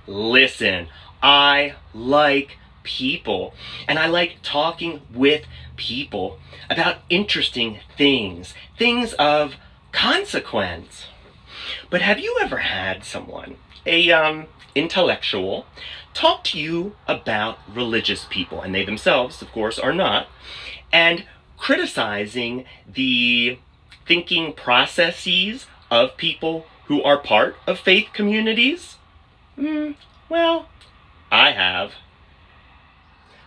listen. I like people, and I like talking with people about interesting things, things of consequence. But have you ever had someone, intellectual, talk to you about religious people, and they themselves, of course, are not, and criticizing the thinking processes of people who are part of faith communities? Well, I have.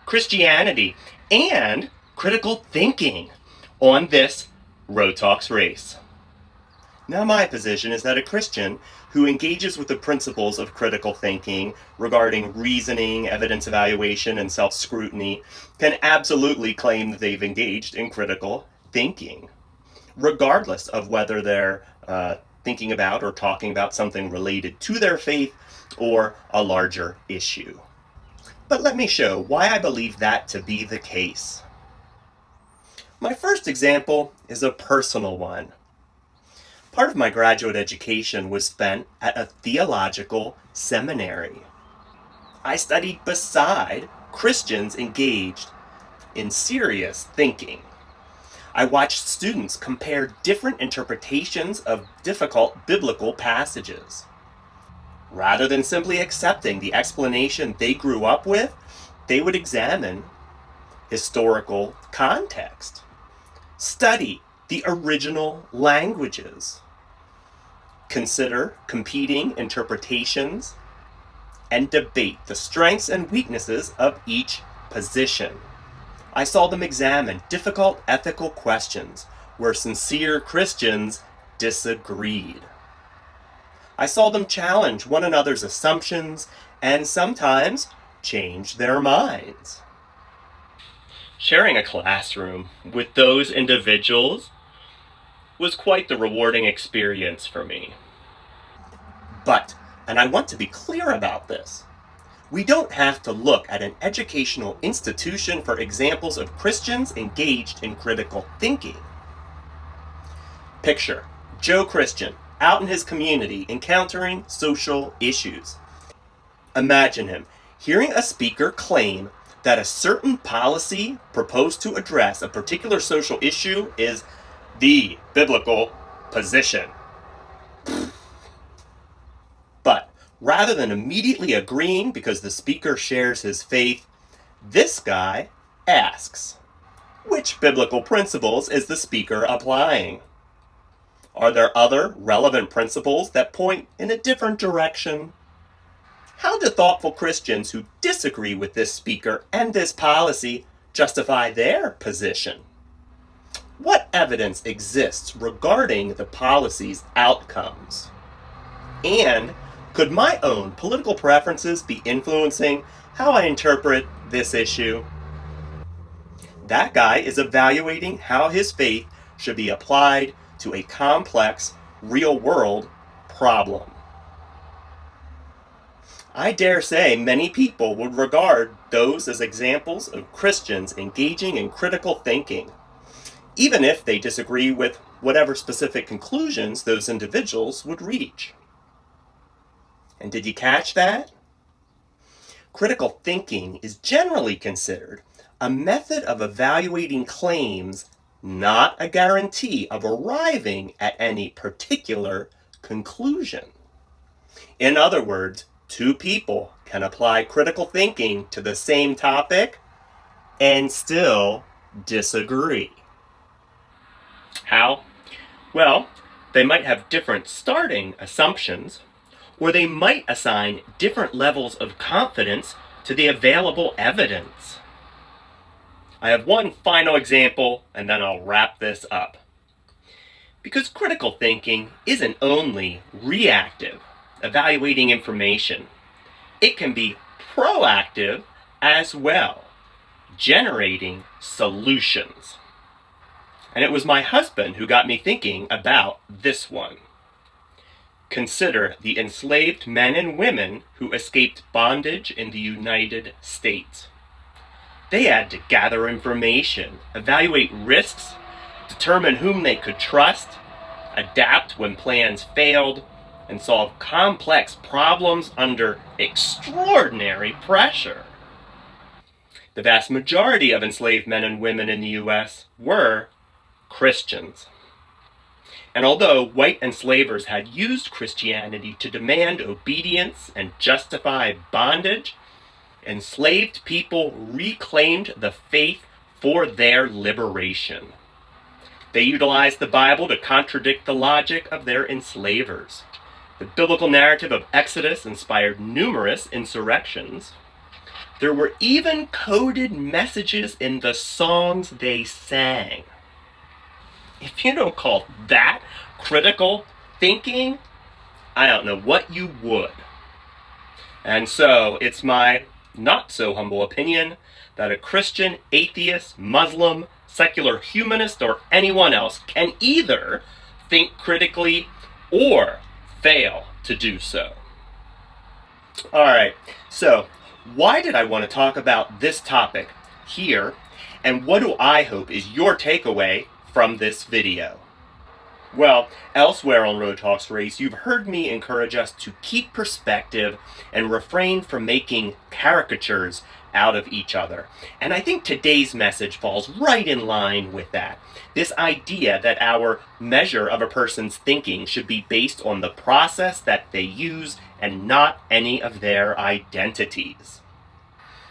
Christianity and critical thinking on this Road Talks race. Now, my position is that a Christian who engages with the principles of critical thinking regarding reasoning, evidence evaluation, and self-scrutiny can absolutely claim that they've engaged in critical thinking, regardless of whether they're thinking about or talking about something related to their faith or a larger issue. But let me show why I believe that to be the case. My first example is a personal one. Part of my graduate education was spent at a theological seminary. I studied beside Christians engaged in serious thinking. I watched students compare different interpretations of difficult biblical passages. Rather than simply accepting the explanation they grew up with, they would examine historical context, study the original languages, consider competing interpretations, and debate the strengths and weaknesses of each position. I saw them examine difficult ethical questions where sincere Christians disagreed. I saw them challenge one another's assumptions and sometimes change their minds. Sharing a classroom with those individuals was quite the rewarding experience for me. But, and I want to be clear about this, we don't have to look at an educational institution for examples of Christians engaged in critical thinking. Picture Joe Christian out in his community encountering social issues. Imagine him hearing a speaker claim that a certain policy proposed to address a particular social issue is the biblical position. But rather than immediately agreeing because the speaker shares his faith, this guy asks, which biblical principles is the speaker applying? Are there other relevant principles that point in a different direction? How do thoughtful Christians who disagree with this speaker and this policy justify their position? What evidence exists regarding the policy's outcomes? And could my own political preferences be influencing how I interpret this issue? That guy is evaluating how his faith should be applied to a complex, real-world problem. I dare say many people would regard those as examples of Christians engaging in critical thinking, even if they disagree with whatever specific conclusions those individuals would reach. And did you catch that? Critical thinking is generally considered a method of evaluating claims, not a guarantee of arriving at any particular conclusion. In other words, two people can apply critical thinking to the same topic and still disagree. How? Well, they might have different starting assumptions, or they might assign different levels of confidence to the available evidence. I have one final example, and then I'll wrap this up. Because critical thinking isn't only reactive, evaluating information. It can be proactive as well, generating solutions. And it was my husband who got me thinking about this one. Consider the enslaved men and women who escaped bondage in the United States. They had to gather information, evaluate risks, determine whom they could trust, adapt when plans failed, and solve complex problems under extraordinary pressure. The vast majority of enslaved men and women in the U.S. were Christians. And although white enslavers had used Christianity to demand obedience and justify bondage, enslaved people reclaimed the faith for their liberation. They utilized the Bible to contradict the logic of their enslavers. The biblical narrative of Exodus inspired numerous insurrections. There were even coded messages in the songs they sang. If you don't call that critical thinking, I don't know what you would. And so it's my not so humble opinion that a Christian, atheist, Muslim, secular humanist, or anyone else can either think critically or fail to do so. Alright, so why did I want to talk about this topic here, and what do I hope is your takeaway from this video? Well, elsewhere on Road Talks Race, you've heard me encourage us to keep perspective and refrain from making caricatures out of each other. And I think today's message falls right in line with that. This idea that our measure of a person's thinking should be based on the process that they use and not any of their identities.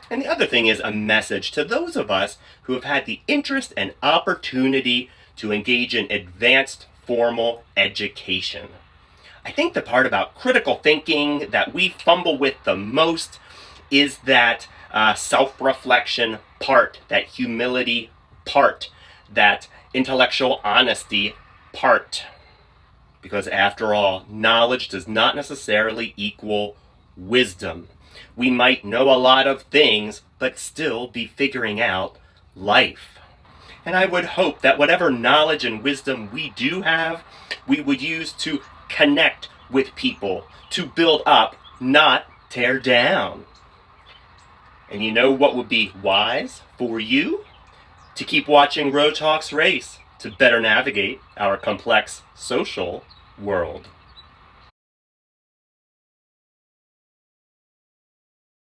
And the other thing is a message to those of us who have had the interest and opportunity to engage in advanced formal education. I think the part about critical thinking that we fumble with the most is that self-reflection part, that humility part, that intellectual honesty part. Because after all, knowledge does not necessarily equal wisdom. We might know a lot of things, but still be figuring out life. And I would hope that whatever knowledge and wisdom we do have, we would use to connect with people, to build up, not tear down. And you know what would be wise for you? To keep watching Road Talks Race to better navigate our complex social world.